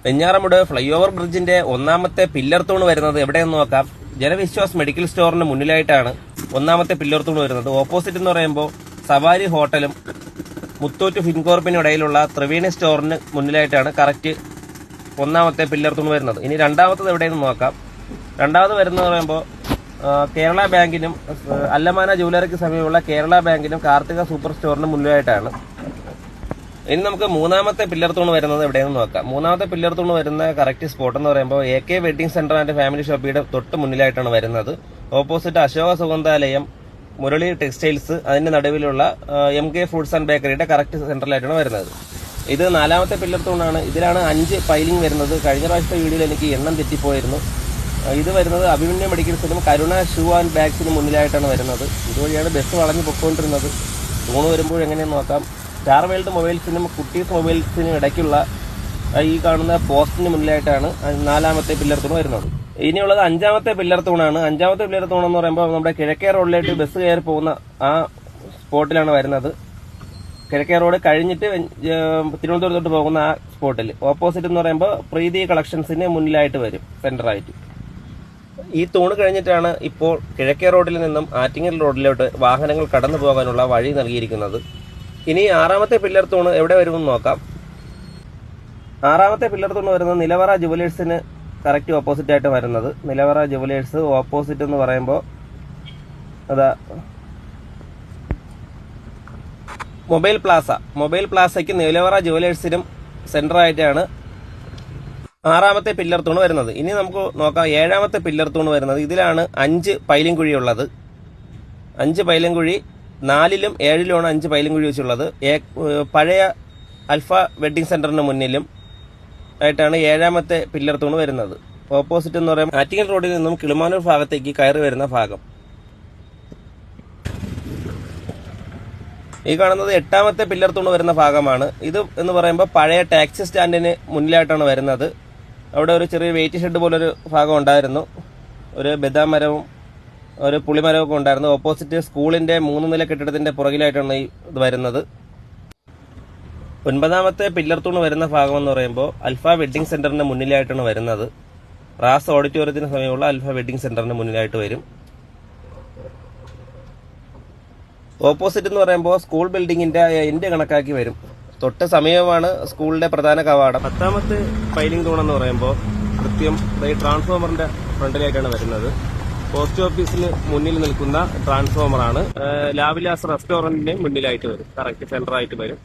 Venjaramoodu fly over ബ്രിഡ്ജിന്റെ ഒന്നാമത്തെ pillar തൂണ് വരുന്നത് എവിടെയെന്ന് നോക്കാം. ജനവിശ്വാസ് മെഡിക്കൽ സ്റ്റോറിന് മുന്നിലായിട്ടാണ് ഒന്നാമത്തെ പില്ലർ തൂണ് വരുന്നത്. ഓപ്പോസിറ്റ് എന്ന് പറയുമ്പോൾ സവാരി ഹോട്ടലും മുത്തൂറ്റ് ഫിൻകോർപ്പിനും ഇടയിലുള്ള ത്രിവേണി സ്റ്റോറിന് മുന്നിലായിട്ടാണ് കറക്റ്റ് ഒന്നാമത്തെ പില്ലർ തൂണ് വരുന്നത്. ഇനി രണ്ടാമത്തത് എവിടെയെന്ന് നോക്കാം. രണ്ടാമത് വരുന്നത് പറയുമ്പോൾ കേരള ബാങ്കിനും അല്ലമാന ജുവലറിക്ക് സമീപമുള്ള കേരള ബാങ്കിനും കാർത്തിക സൂപ്പർ സ്റ്റോറിന് മുന്നിലായിട്ടാണ്. ഇനി നമുക്ക് മൂന്നാമത്തെ പില്ലർ തൂണ് വരുന്നത് എവിടെയെന്ന് നോക്കാം. മൂന്നാമത്തെ പില്ലർ തൂണ് വരുന്ന കറക്റ്റ് സ്പോട്ട് എന്ന് പറയുമ്പോൾ AK wedding centre and family ഷോപ്പിയുടെ തൊട്ട് മുന്നിലായിട്ടാണ് വരുന്നത്. ഓപ്പോസിറ്റ് അശോക സുഗന്ധാലയം, മുരളി ടെക്സ്റ്റൈൽസ്, അതിന്റെ നടുവിലുള്ള MK ഫ്രൂട്ട്സ് ആൻഡ് ബേക്കറിയുടെ കറക്റ്റ് സെന്ററിലായിട്ടാണ് വരുന്നത്. ഇത് നാലാമത്തെ പില്ലർ തൂണാണ്. ഇതിലാണ് 5 പൈലിംഗ് വരുന്നത്. കഴിഞ്ഞ പ്രാവശ്യത്തെ വീഡിയോയിൽ എനിക്ക് എണ്ണം തെറ്റിപ്പോയിരുന്നു. ഇത് വരുന്നത് അഭിമന്യ മെഡിക്കൽസിനും കരുണ ഷൂ ആൻഡ് ബാഗ്സിനും മുന്നിലായിട്ടാണ് വരുന്നത്. ഇതുവഴിയാണ് ബസ് വളഞ്ഞു പൊയ്ക്കൊണ്ടിരുന്നത്. തൂണ് വരുമ്പോൾ എങ്ങനെയെന്ന് നോക്കാം. സ്റ്റാർ വേൾഡ് മൊബൈൽസിനും കുട്ടീസ് മൊബൈൽസിനും ഇടയ്ക്കുള്ള ഈ കാണുന്ന പോസ്റ്റിന് മുന്നിലായിട്ടാണ് നാലാമത്തെ പില്ലർ തൂണ് വരുന്നത്. ഇനിയുള്ളത് അഞ്ചാമത്തെ പില്ലർ തൂണാണ്. അഞ്ചാമത്തെ പില്ലർ തൂൺ എന്ന് പറയുമ്പോൾ നമ്മുടെ കിഴക്കേ റോഡിലേക്ക് ബസ് കയറി പോകുന്ന ആ സ്പോട്ടിലാണ് വരുന്നത്. കിഴക്കേ റോഡ് കഴിഞ്ഞിട്ട് തിരുവനന്തപുരത്തോട്ട് പോകുന്ന ആ സ്പോട്ടിൽ ഓപ്പോസിറ്റ് എന്ന് പറയുമ്പോൾ പ്രീതി കളക്ഷൻസിന് മുന്നിലായിട്ട് വരും, സെന്ററായിട്ട്. ഈ തൂണ് കഴിഞ്ഞിട്ടാണ് ഇപ്പോൾ കിഴക്കേ റോഡിൽ നിന്നും ആറ്റിങ്ങൽ റോഡിലോട്ട് വാഹനങ്ങൾ കടന്നു പോകാനുള്ള വഴി നൽകിയിരിക്കുന്നത്. ഇനി ആറാമത്തെ പില്ലർ തൂണ് എവിടെ വരുമെന്ന് നോക്കാം. ആറാമത്തെ പില്ലർ തൂണ് വരുന്നത് നിലവറ ജുവലേഴ്സിന് കറക്റ്റ് ഓപ്പോസിറ്റ് ആയിട്ട് വരുന്നത്. നിലവറ ജുവലേഴ്സ് ഓപ്പോസിറ്റ് എന്ന് പറയുമ്പോൾ അതാ മൊബൈൽ പ്ലാസയ്ക്ക് നിലവറ ജുവലേഴ്സിനും സെന്ററായിട്ടാണ് ആറാമത്തെ പില്ലർ തൂണ് വരുന്നത്. ഇനി നമുക്ക് നോക്കാം ഏഴാമത്തെ പില്ലർ തൂണ് വരുന്നത്. ഇതിലാണ് 5 പൈലിംഗ് കുഴിയുള്ളത്. 5 പൈലിംഗ് കുഴി 4ലും 7ലുമാണ് 5 പൈലിംഗ് കുഴി വെച്ചുള്ളത്. പഴയ അൽഫ വെഡിങ് സെന്ററിന് മുന്നിലും ആയിട്ടാണ് ഏഴാമത്തെ പില്ലർ തൂണ് വരുന്നത്. ഓപ്പോസിറ്റ് എന്ന് പറയുമ്പോൾ ആറ്റിങ്ങൽ റോഡിൽ നിന്നും കിളിമാനൂർ ഭാഗത്തേക്ക് കയറി വരുന്ന ഭാഗം. ഈ കാണുന്നത് 8ാമത്തെ പില്ലർ തൂണ് വരുന്ന ഭാഗമാണ്. ഇത് എന്ന് പറയുമ്പോൾ പഴയ ടാക്സി സ്റ്റാൻഡിന് മുന്നിലായിട്ടാണ് വരുന്നത്. അവിടെ ഒരു ചെറിയ വെയിറ്റ് ഷെഡ് പോലൊരു ഭാഗം ഉണ്ടായിരുന്നു. ഒരു ബദാം മരവും ഒരു പുളിമരമൊക്കെ ഉണ്ടായിരുന്നു. ഓപ്പോസിറ്റ് സ്കൂളിന്റെ 3 നില കെട്ടിടത്തിന്റെ പുറകിലായിട്ടാണ് ഇത് വരുന്നത്. 9ാമത്തെ പില്ലർ തൂണ് വരുന്ന ഭാഗം എന്ന് പറയുമ്പോൾ അൽഫ വെഡിങ് സെന്ററിന് മുന്നിലായിട്ടാണ് വരുന്നത്. റാസ് ഓഡിറ്റോറിയത്തിന് സമീപമുള്ള അൽഫ വെഡിങ് സെന്ററിന് മുന്നിലായിട്ട് വരും. ഓപ്പോസിറ്റ് എന്ന് പറയുമ്പോൾ സ്കൂൾ ബിൽഡിങ്ങിന്റെ എൻഡ് കണക്കാക്കി വരും. തൊട്ട് സമീപമാണ് സ്കൂളിന്റെ പ്രധാന കവാടം. 10ാമത്തെ പൈലിംഗ് തൂൺ എന്ന് പറയുമ്പോൾ കൃത്യം ട്രാൻസ്ഫോമറിന്റെ ഫ്രണ്ടിലായിട്ടാണ് വരുന്നത്. പോസ്റ്റ് ഓഫീസിന് മുന്നിൽ നിൽക്കുന്ന ട്രാൻസ്ഫോമറാണ്. ലാവിലാസ് റെസ്റ്റോറന്റിന്റെ മുന്നിലായിട്ട് വരും, കറക്റ്റ് സെന്ററായിട്ട് വരും.